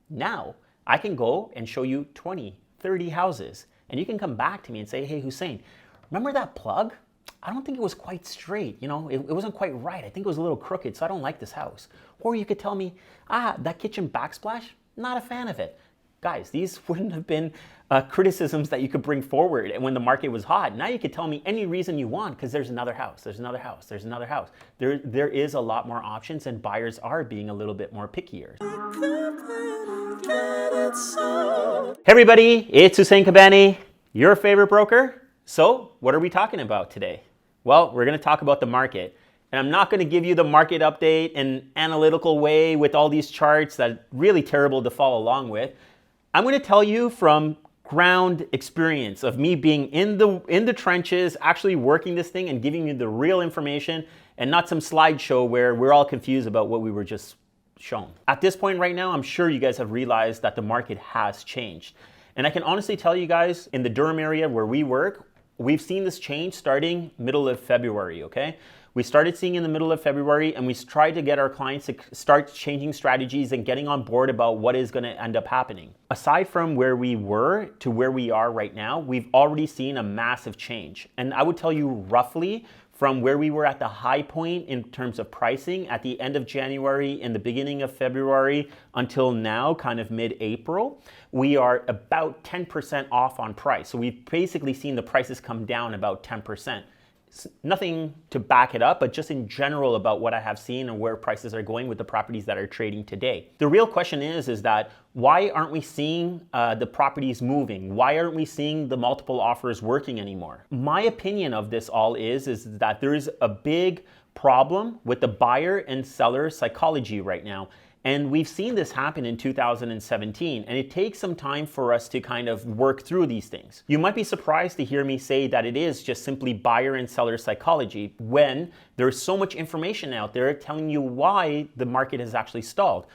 Now I can go and show you 20, 30 houses, and you can come back to me and say, hey, Hussein, remember that plug? I don't think it was quite straight. It wasn't quite right. I think it was a little crooked, so I don't like this house. Or you could tell me, that kitchen backsplash, not a fan of it. Guys, these wouldn't have been criticisms that you could bring forward when the market was hot. Now you could tell me any reason you want because there's another house, there's another house, there's another house. There is a lot more options and buyers are being a little bit more pickier. Hey everybody, it's Hussein Kabani, your favorite broker. So what are we talking about today? Well, we're going to talk about the market. And I'm not going to give you the market update in an analytical way with all these charts that are really terrible to follow along with. I'm going to tell you from ground experience of me being in the trenches, actually working this thing and giving you the real information and not some slideshow where we're all confused about what we were just shown. At this point right now, I'm sure you guys have realized that the market has changed. And I can honestly tell you guys in the Durham area where we work, we've seen this change starting middle of February, okay? We started seeing in the middle of February and we tried to get our clients to start changing strategies and getting on board about what is going to end up happening. Aside from where we were to where we are right now, we've already seen a massive change. And I would tell you roughly from where we were at the high point in terms of pricing at the end of January, in the beginning of February, until now, kind of mid-April, we are about 10% off on price. So we've basically seen the prices come down about 10%. Nothing to back it up, but just in general about what I have seen and where prices are going with the properties that are trading today. The real question is that why aren't we seeing the properties moving? Why aren't we seeing the multiple offers working anymore? My opinion of this all is that there is a big problem with the buyer and seller psychology right now. And we've seen this happen in 2017, and it takes some time for us to kind of work through these things. You might be surprised to hear me say that it is just simply buyer and seller psychology when there's so much information out there telling you why the market has actually stalled.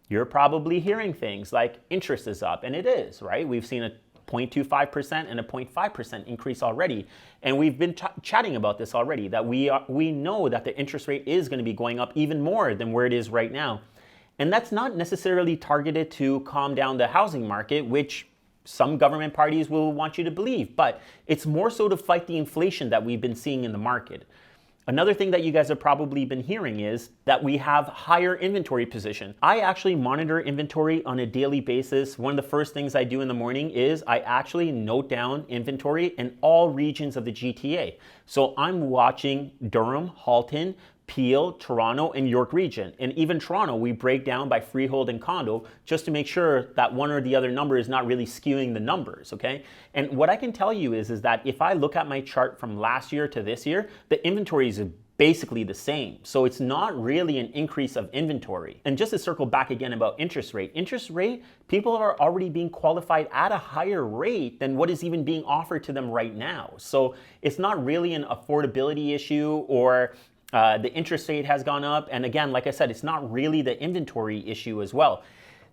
You're probably hearing things like interest is up, and it is, right? We've seen a 0.25% and a 0.5% increase already. And we've been chatting about this already, that we know that the interest rate is going to be going up even more than where it is right now. And that's not necessarily targeted to calm down the housing market, which some government parties will want you to believe, but it's more so to fight the inflation that we've been seeing in the market. Another thing that you guys have probably been hearing is that we have higher inventory position. I actually monitor inventory on a daily basis. One of the first things I do in the morning is I actually note down inventory in all regions of the GTA. So I'm watching Durham, Halton, Peel, Toronto, and York region. And even Toronto, we break down by freehold and condo just to make sure that one or the other number is not really skewing the numbers, okay? And what I can tell you is that if I look at my chart from last year to this year, the inventory is basically the same. So it's not really an increase of inventory. And just to circle back again about interest rate, people are already being qualified at a higher rate than what is even being offered to them right now. So it's not really an affordability issue or the interest rate has gone up. And again, like I said, it's not really the inventory issue as well.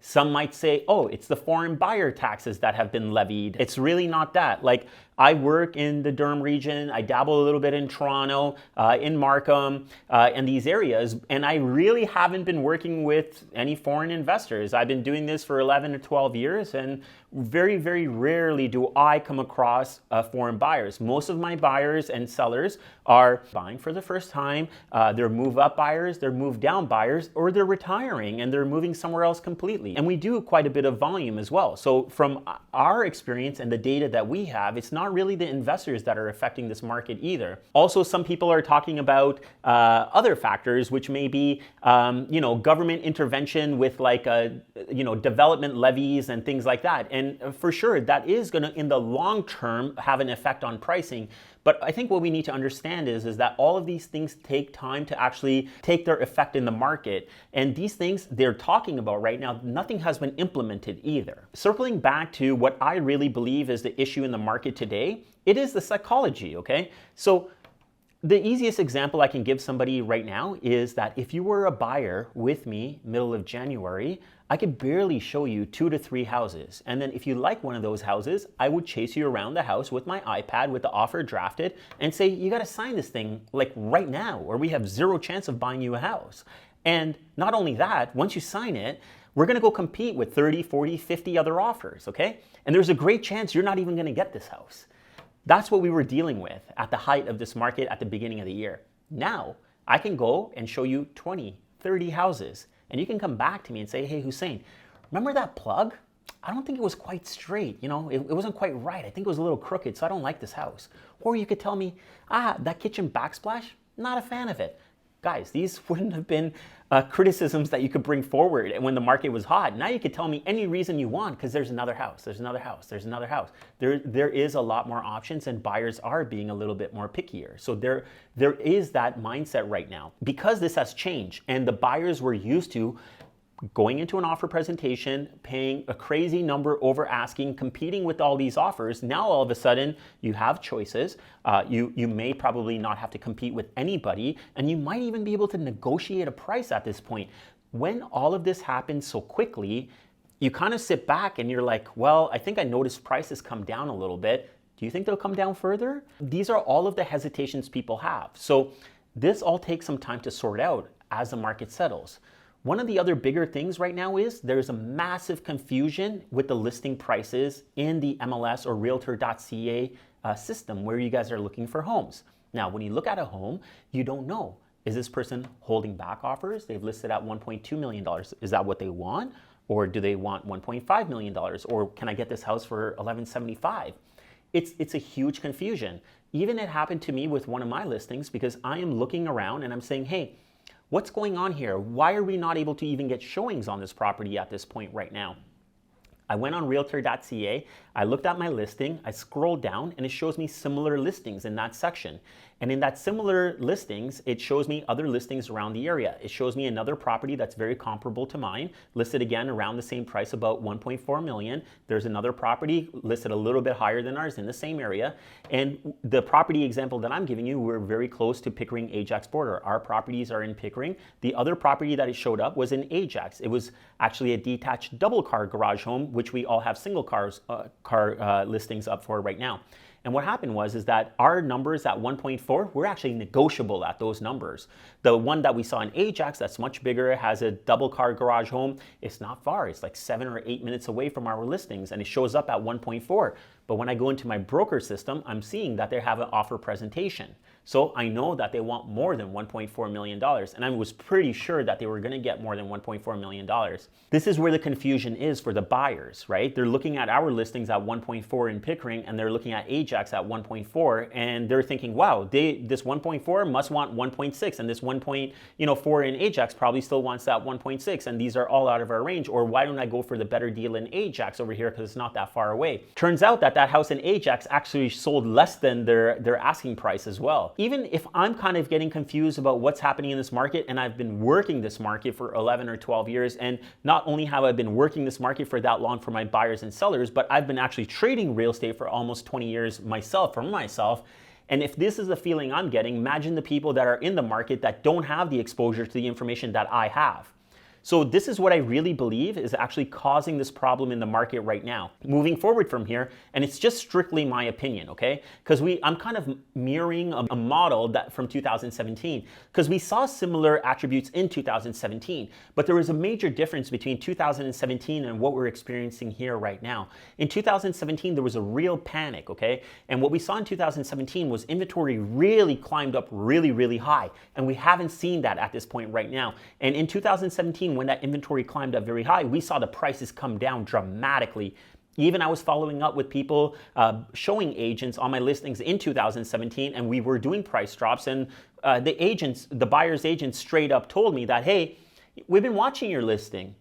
Some might say, oh, it's the foreign buyer taxes that have been levied. It's really not that. Like, I work in the Durham region. I dabble a little bit in Toronto, in Markham, and these areas. And I really haven't been working with any foreign investors. I've been doing this for 11 or 12 years, and very, very rarely do I come across foreign buyers. Most of my buyers and sellers are buying for the first time. They're move-up buyers, they're move-down buyers, or they're retiring and they're moving somewhere else completely. And we do quite a bit of volume as well. So from our experience and the data that we have, it's not really the investors that are affecting this market either. Also, some people are talking about other factors, which may be, government intervention with like, development levies and things like that. And for sure, that is going to, in the long term, have an effect on pricing. But I think what we need to understand is that all of these things take time to actually take their effect in the market. And these things they're talking about right now, nothing has been implemented either. Circling back to what I really believe is the issue in the market today, it is the psychology, okay? So the easiest example I can give somebody right now is that if you were a buyer with me middle of January, I could barely show you 2 to 3 houses. And then if you like one of those houses, I would chase you around the house with my iPad with the offer drafted and say, you gotta sign this thing like right now, or we have zero chance of buying you a house. And not only that, once you sign it, we're going to go compete with 30, 40, 50 other offers, okay? And there's a great chance you're not even going to get this house. That's what we were dealing with at the height of this market at the beginning of the year. Now, I can go and show you 20, 30 houses, and you can come back to me and say, hey, Hussein, remember that plug? I don't think it was quite straight, it wasn't quite right. I think it was a little crooked, so I don't like this house. Or you could tell me, that kitchen backsplash, not a fan of it. Guys, these wouldn't have been criticisms that you could bring forward when the market was hot. Now you could tell me any reason you want because there's another house, there's another house, there's another house. There is a lot more options and buyers are being a little bit more pickier. So there is that mindset right now. Because this has changed and the buyers were used to going into an offer presentation, paying a crazy number over asking, competing with all these offers. Now all of a sudden you have choices. You may probably not have to compete with anybody, and you might even be able to negotiate a price at this point. When all of this happens so quickly, you kind of sit back and you're like, well, I think I noticed prices come down a little bit. Do you think they'll come down further? These are all of the hesitations people have. So this all takes some time to sort out as the market settles. One of the other bigger things right now is there's a massive confusion with the listing prices in the MLS or realtor.ca system where you guys are looking for homes. Now, when you look at a home, you don't know. Is this person holding back offers? They've listed at $1.2 million. Is that what they want? Or do they want $1.5 million? Or can I get this house for $11.75? It's a huge confusion. Even it happened to me with one of my listings because I am looking around and I'm saying, hey, what's going on here? Why are we not able to even get showings on this property at this point right now? I went on realtor.ca, I looked at my listing, I scrolled down and it shows me similar listings in that section. And in that similar listings, it shows me other listings around the area. It shows me another property that's very comparable to mine, listed again around the same price, about 1.4 million. There's another property listed a little bit higher than ours in the same area. And the property example that I'm giving you, we're very close to Pickering Ajax border. Our properties are in Pickering. The other property that it showed up was in Ajax. It was actually a detached double car garage home, which we all have single car listings up for right now. And what happened is that our numbers at 1.4 were actually negotiable at those numbers. The one that we saw in Ajax, that's much bigger, has a double car garage home. It's not far. It's like 7 or 8 minutes away from our listings, and it shows up at 1.4. But when I go into my broker system, I'm seeing that they have an offer presentation. So I know that they want more than $1.4 million. And I was pretty sure that they were going to get more than $1.4 million. This is where the confusion is for the buyers, right? They're looking at our listings at 1.4 in Pickering and they're looking at Ajax at 1.4 and they're thinking, wow, this 1.4 must want 1.6 and this 1.4 in Ajax probably still wants that 1.6 and these are all out of our range, or why don't I go for the better deal in Ajax over here because it's not that far away. Turns out that house in Ajax actually sold less than their asking price as well. Even if I'm kind of getting confused about what's happening in this market, and I've been working this market for 11 or 12 years, and not only have I been working this market for that long for my buyers and sellers, but I've been actually trading real estate for almost 20 years myself, for myself. And if this is the feeling I'm getting, imagine the people that are in the market that don't have the exposure to the information that I have. So this is what I really believe is actually causing this problem in the market right now. Moving forward from here, and it's just strictly my opinion, okay? Because I'm kind of mirroring a model that from 2017, because we saw similar attributes in 2017, but there was a major difference between 2017 and what we're experiencing here right now. In 2017, there was a real panic, okay? And what we saw in 2017 was inventory really climbed up really, really high, and we haven't seen that at this point right now. And in 2017, when that inventory climbed up very high, we saw the prices come down dramatically. Even I was following up with people, showing agents on my listings in 2017, and we were doing price drops, and the buyer's agents straight up told me that, hey, we've been watching your listing.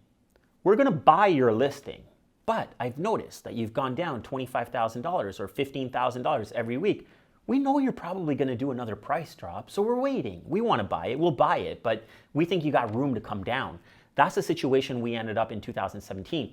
We're gonna buy your listing, but I've noticed that you've gone down $25,000 or $15,000 every week. We know you're probably going to do another price drop, so we're waiting. We want to buy it, we'll buy it, but we think you got room to come down. That's the situation we ended up in 2017.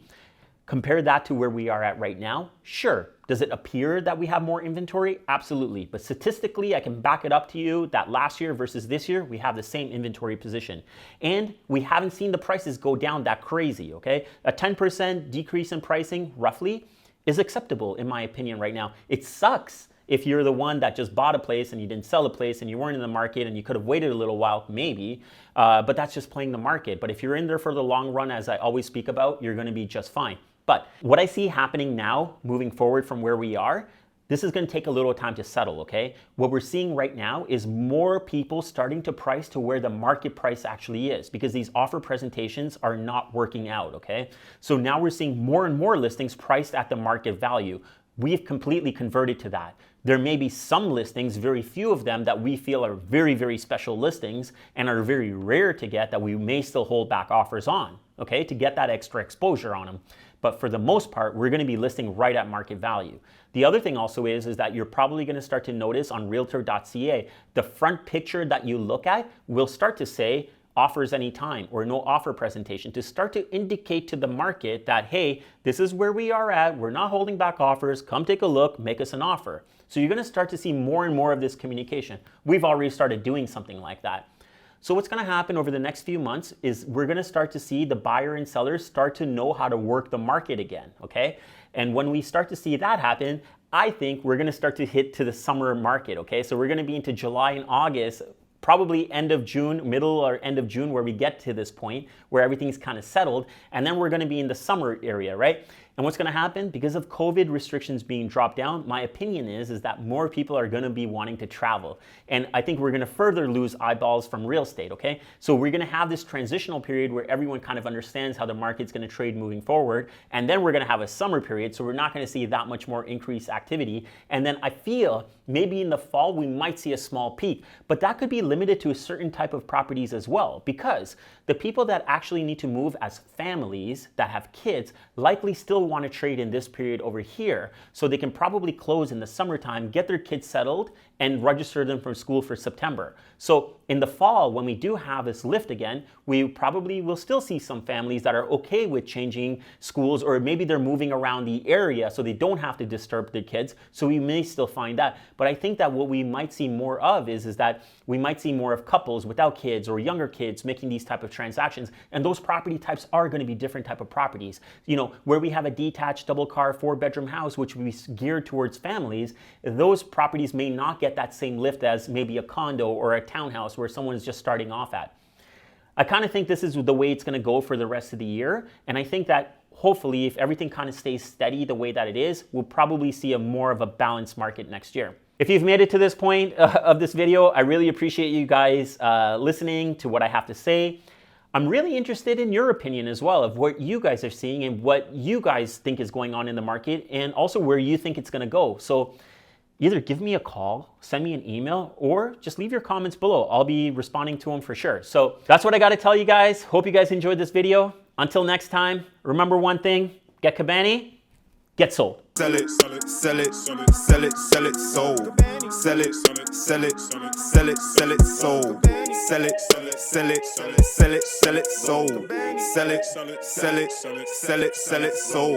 Compare that to where we are at right now. Sure, does it appear that we have more inventory? Absolutely, but statistically, I can back it up to you that last year versus this year, we have the same inventory position. And we haven't seen the prices go down that crazy, okay? A 10% decrease in pricing, roughly, is acceptable in my opinion right now. It sucks If you're the one that just bought a place and you didn't sell a place and you weren't in the market and you could have waited a little while, maybe, but that's just playing the market. But if you're in there for the long run, as I always speak about, you're going to be just fine. But what I see happening now, moving forward from where we are, this is going to take a little time to settle, okay? What we're seeing right now is more people starting to price to where the market price actually is, because these offer presentations are not working out, okay? So now we're seeing more and more listings priced at the market value. We've completely converted to that. There may be some listings, very few of them, that we feel are very, very special listings and are very rare to get, that we may still hold back offers on, okay, to get that extra exposure on them. But for the most part, we're going to be listing right at market value. The other thing also is that you're probably going to start to notice on realtor.ca, the front picture that you look at will start to say offers anytime or no offer presentation, to start to indicate to the market that, hey, this is where we are at. We're not holding back offers. Come take a look, make us an offer. So you're going to start to see more and more of this communication. We've already started doing something like that. So what's going to happen over the next few months is we're going to start to see the buyer and sellers start to know how to work the market again, okay? And when we start to see that happen, I think we're going to start to hit to the summer market, okay? So we're going to be into July and August, probably end of June, middle or end of June, where we get to this point where everything's kind of settled, and then we're going to be in the summer area, right? And what's going to happen? Because of COVID restrictions being dropped down, my opinion is that more people are going to be wanting to travel. And I think we're going to further lose eyeballs from real estate, okay? So we're going to have this transitional period where everyone kind of understands how the market's going to trade moving forward. And then we're going to have a summer period, so we're not going to see that much more increased activity. And then I feel maybe in the fall, we might see a small peak, but that could be limited to a certain type of properties as well, because the people that actually need to move as families that have kids likely still want to trade in this period over here, so they can probably close in the summertime, get their kids settled, and register them for school for September. So in the fall, when we do have this lift again, we probably will still see some families that are okay with changing schools, or maybe they're moving around the area so they don't have to disturb their kids. So we may still find that. But I think that what we might see more of is that we might see more of couples without kids or younger kids making these type of transactions. And those property types are going to be different type of properties. You know, where we have a detached double car, 4-bedroom house, which we geared towards families, those properties may not get that same lift as maybe a condo or a townhouse where someone is just starting off at. I kind of think this is the way it's going to go for the rest of the year. And I think that hopefully if everything kind of stays steady the way that it is, we'll probably see a more of a balanced market next year. If you've made it to this point of this video, I really appreciate you guys listening to what I have to say. I'm really interested in your opinion as well of what you guys are seeing and what you guys think is going on in the market, and also where you think it's going to go. So either give me a call, send me an email, or just leave your comments below. I'll be responding to them for sure. So that's what I got to tell you guys. Hope you guys enjoyed this video. Until next time, remember one thing: get Kabani, get sold. Sell it, sell it, sell it, sell it, sell it, sell it, sold. Sell it, sell it, sell it, sell it, sell it, sold. Sell it, sell it, sell it, sell it, sell it, sold. Sell it, sell it, sell it, sell it, sold.